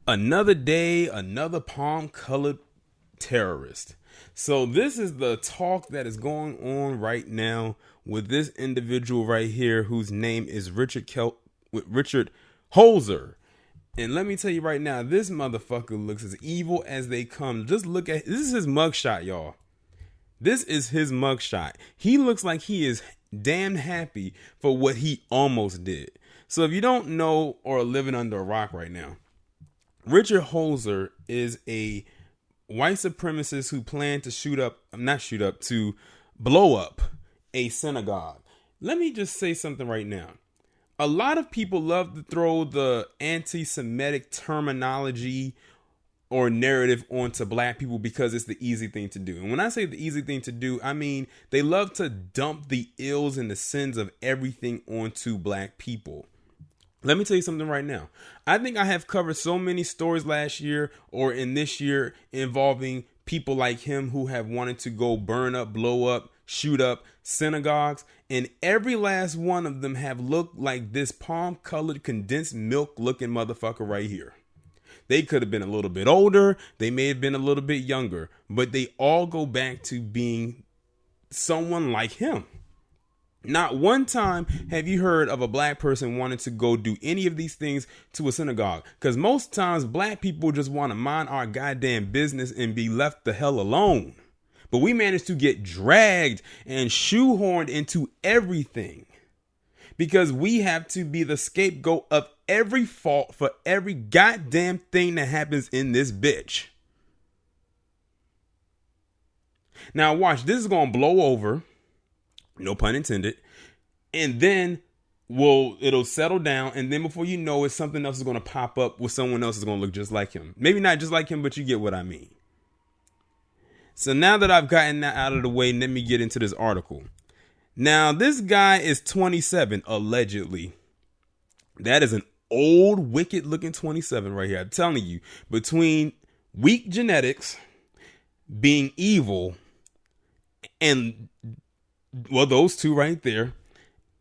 Another day, another palm-colored terrorist. So this is the talk that is going on right now with this individual right here, whose name is Richard Holzer. And let me tell you right now, this motherfucker looks as evil as they come. Just look at this is his mugshot, y'all. This is his mugshot. He looks like he is damn happy for what he almost did. So if you don't know or are living under a rock right now, Richard Holzer is a white supremacist who planned to blow up a synagogue. Let me just say something right now. A lot of people love to throw the anti-Semitic terminology or narrative onto black people because it's the easy thing to do. And when I say the easy thing to do, I mean they love to dump the ills and the sins of everything onto black people. Let me tell you something right now. I think I have covered so many stories last year or in this year involving people like him who have wanted to go burn up, blow up, shoot up synagogues. And every last one of them have looked like this palm-colored condensed milk looking motherfucker right here. They could have been a little bit older. They may have been a little bit younger. But they all go back to being someone like him. Not one time have you heard of a black person wanting to go do any of these things to a synagogue. Because most times black people just want to mind our goddamn business and be left the hell alone. But we managed to get dragged and shoehorned into everything. Because we have to be the scapegoat of every fault for every goddamn thing that happens in this bitch. Now watch, this is going to blow over. No pun intended. And then it'll settle down. And then before you know it, something else is going to pop up where someone else is going to look just like him. Maybe not just like him, but you get what I mean. So now that I've gotten that out of the way, let me get into this article. Now, this guy is 27, allegedly. That is an old, wicked looking 27 right here. I'm telling you, between weak genetics, being evil, and well, those two right there,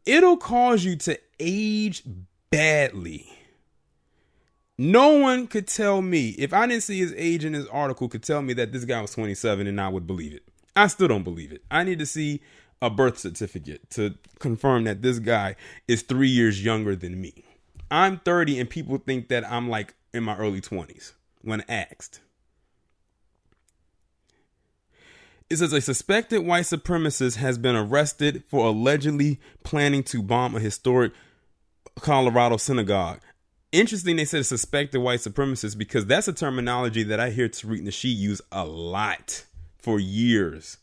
it'll cause you to age badly. No one could tell me, if I didn't see his age in this article, could tell me that this guy was 27 and I would believe it. I still don't believe it. I need to see a birth certificate to confirm that this guy is 3 years younger than me. I'm 30 and people think that I'm like in my early 20s when asked. It says a suspected white supremacist has been arrested for allegedly planning to bomb a historic Colorado synagogue. Interesting, they said a suspected white supremacist because that's a terminology that I hear Tariq Nasheed use a lot for years.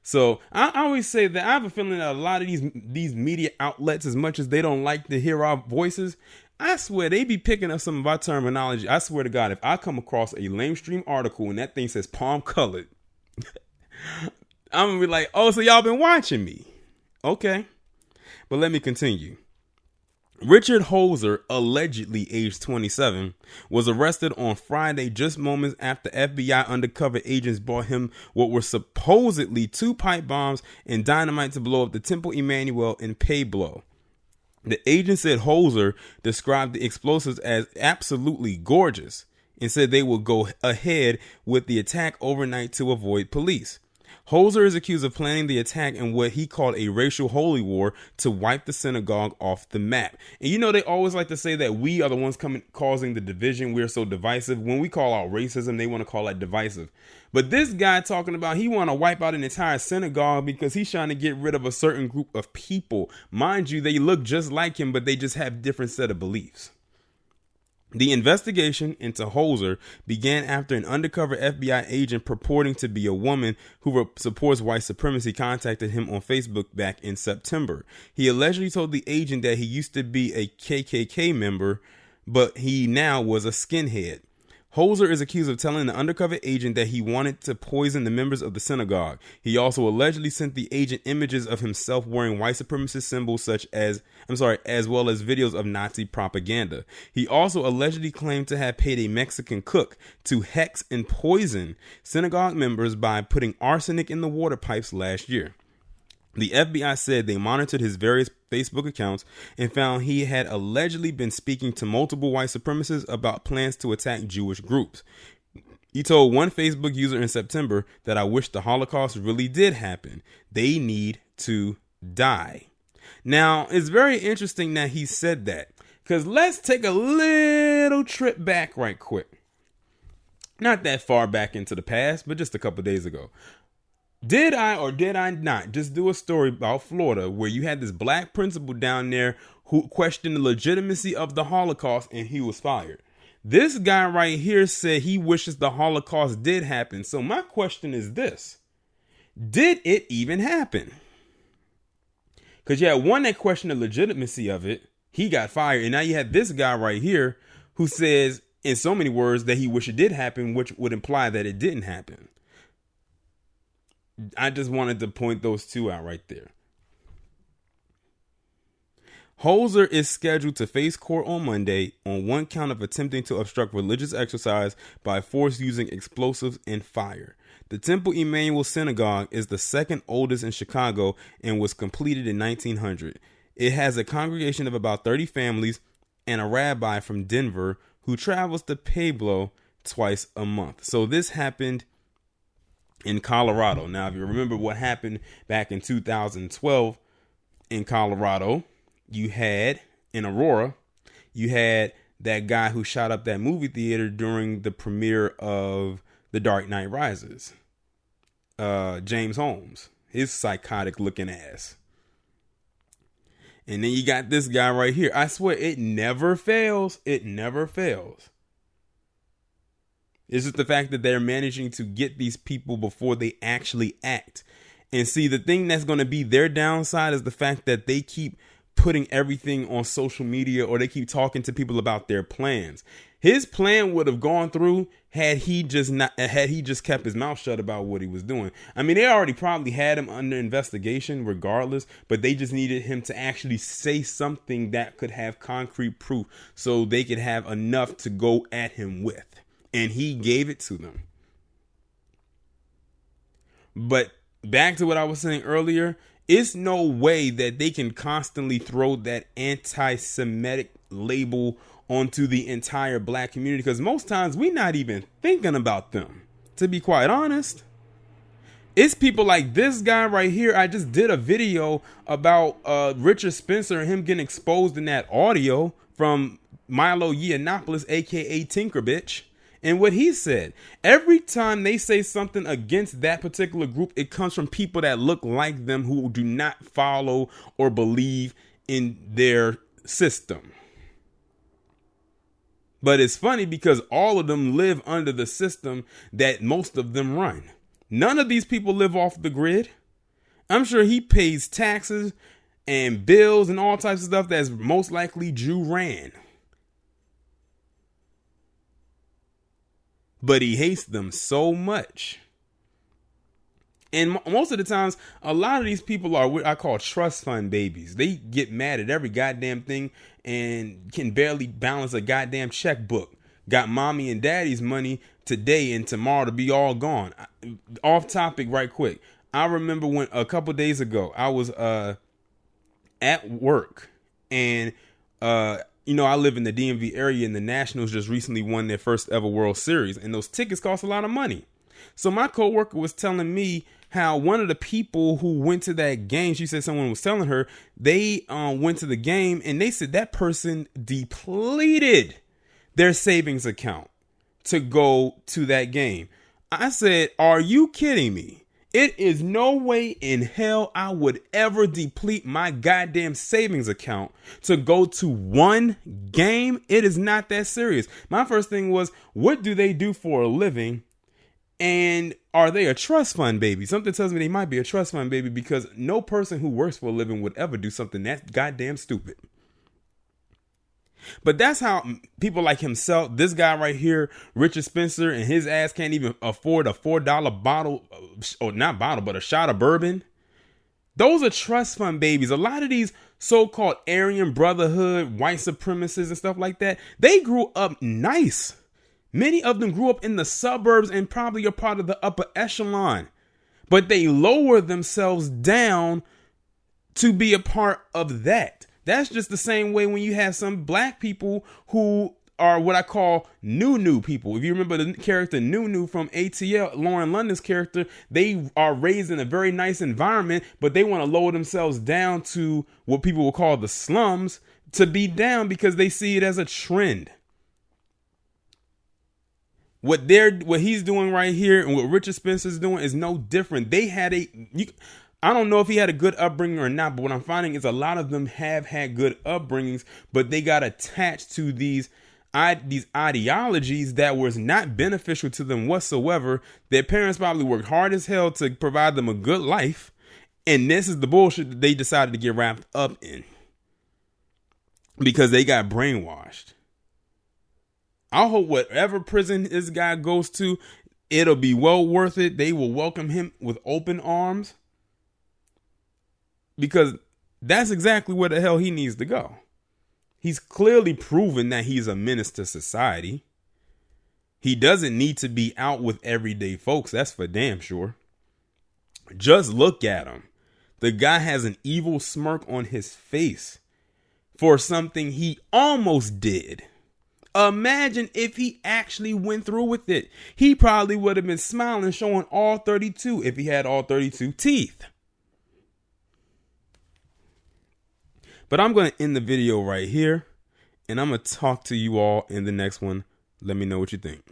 So I always say that I have a feeling that a lot of these media outlets, as much as they don't like to hear our voices, I swear they be picking up some of our terminology. I swear to God, if I come across a lamestream article and that thing says palm colored, I'm gonna be like, oh, so y'all been watching me. Okay. But let me continue. Richard Holzer, allegedly aged 27, was arrested on Friday just moments after FBI undercover agents brought him what were supposedly 2 pipe bombs and dynamite to blow up the Temple Emmanuel in Pueblo. The agent said Holzer described the explosives as absolutely gorgeous and said they will go ahead with the attack overnight to avoid police. Holzer is accused of planning the attack in what he called a racial holy war to wipe the synagogue off the map. And you know, they always like to say that we are the ones causing the division. We're so divisive. When we call out racism, they want to call that divisive. But this guy talking about he want to wipe out an entire synagogue because he's trying to get rid of a certain group of people. Mind you, they look just like him, but they just have different set of beliefs. The investigation into Holzer began after an undercover FBI agent purporting to be a woman who supports white supremacy contacted him on Facebook back in September. He allegedly told the agent that he used to be a KKK member, but he now was a skinhead. Holzer is accused of telling the undercover agent that he wanted to poison the members of the synagogue. He also allegedly sent the agent images of himself wearing white supremacist symbols as well as videos of Nazi propaganda. He also allegedly claimed to have paid a Mexican cook to hex and poison synagogue members by putting arsenic in the water pipes last year. The FBI said they monitored his various Facebook accounts and found he had allegedly been speaking to multiple white supremacists about plans to attack Jewish groups. He told one Facebook user in September that I wish the Holocaust really did happen. They need to die. Now, it's very interesting that he said that, because let's take a little trip back right quick. Not that far back into the past, but just a couple days ago. Did I or did I not just do a story about Florida where you had this black principal down there who questioned the legitimacy of the Holocaust and he was fired? This guy right here said he wishes the Holocaust did happen. So my question is this: did it even happen? Because you had one that questioned the legitimacy of it. He got fired. And now you had this guy right here who says in so many words that he wished it did happen, which would imply that it didn't happen. I just wanted to point those two out right there. Holzer is scheduled to face court on Monday on one count of attempting to obstruct religious exercise by force using explosives and fire. The Temple Emmanuel Synagogue is the second oldest in Chicago and was completed in 1900. It has a congregation of about 30 families and a rabbi from Denver who travels to Pueblo twice a month. So this happened in Colorado. Now, if you remember what happened back in 2012 in Colorado, you had in Aurora, you had that guy who shot up that movie theater during the premiere of The Dark Knight Rises. James Holmes, his psychotic looking ass. And then you got this guy right here. I swear it never fails. It never fails. It's just the fact that they're managing to get these people before they actually act. And see, the thing that's going to be their downside is the fact that they keep putting everything on social media, or they keep talking to people about their plans. His plan would have gone through had he just kept his mouth shut about what he was doing. I mean, they already probably had him under investigation regardless, but they just needed him to actually say something that could have concrete proof so they could have enough to go at him with. And he gave it to them. But back to what I was saying earlier, it's no way that they can constantly throw that anti-Semitic label onto the entire black community, because most times we're not even thinking about them, to be quite honest. It's people like this guy right here. I just did a video about Richard Spencer and him getting exposed in that audio from Milo Yiannopoulos, aka Tinker Bitch. And what he said, every time they say something against that particular group, it comes from people that look like them who do not follow or believe in their system. But it's funny because all of them live under the system that most of them run. None of these people live off the grid. I'm sure he pays taxes and bills and all types of stuff that's most likely Jew ran. But he hates them so much. And most of the times, a lot of these people are what I call trust fund babies. They get mad at every goddamn thing and can barely balance a goddamn checkbook. Got mommy and daddy's money today and tomorrow to be all gone. Off topic right quick. I remember when a couple days ago, I was at work and I live in the DMV area, and the Nationals just recently won their first ever World Series, and those tickets cost a lot of money. So my coworker was telling me how one of the people who went to that game, she said someone was telling her, they went to the game and they said that person depleted their savings account to go to that game. I said, are you kidding me? It is no way in hell I would ever deplete my goddamn savings account to go to one game. It is not that serious. My first thing was, what do they do for a living? And are they a trust fund baby? Something tells me they might be a trust fund baby, because no person who works for a living would ever do something that goddamn stupid. But that's how people like himself, this guy right here, Richard Spencer, and his ass can't even afford a $4 bottle, or not bottle, but a shot of bourbon. Those are trust fund babies. A lot of these so-called Aryan Brotherhood, white supremacists and stuff like that, they grew up nice. Many of them grew up in the suburbs and probably are part of the upper echelon. But they lower themselves down to be a part of that. That's just the same way when you have some black people who are what I call new people. If you remember the character Nunu from ATL, Lauren London's character, they are raised in a very nice environment, but they want to lower themselves down to what people will call the slums, to be down because they see it as a trend. What he's doing right here and what Richard Spencer's doing is no different. They had I don't know if he had a good upbringing or not, but what I'm finding is a lot of them have had good upbringings, but they got attached to these ideologies that was not beneficial to them whatsoever. Their parents probably worked hard as hell to provide them a good life, and this is the bullshit that they decided to get wrapped up in because they got brainwashed. I hope whatever prison this guy goes to, it'll be well worth it. They will welcome him with open arms because that's exactly where the hell he needs to go. He's clearly proven that he's a menace to society. He doesn't need to be out with everyday folks. That's for damn sure. Just look at him. The guy has an evil smirk on his face for something he almost did. Imagine if he actually went through with it. He probably would have been smiling, showing all 32 if he had all 32 teeth. But I'm going to end the video right here, and I'm going to talk to you all in the next one. Let me know what you think.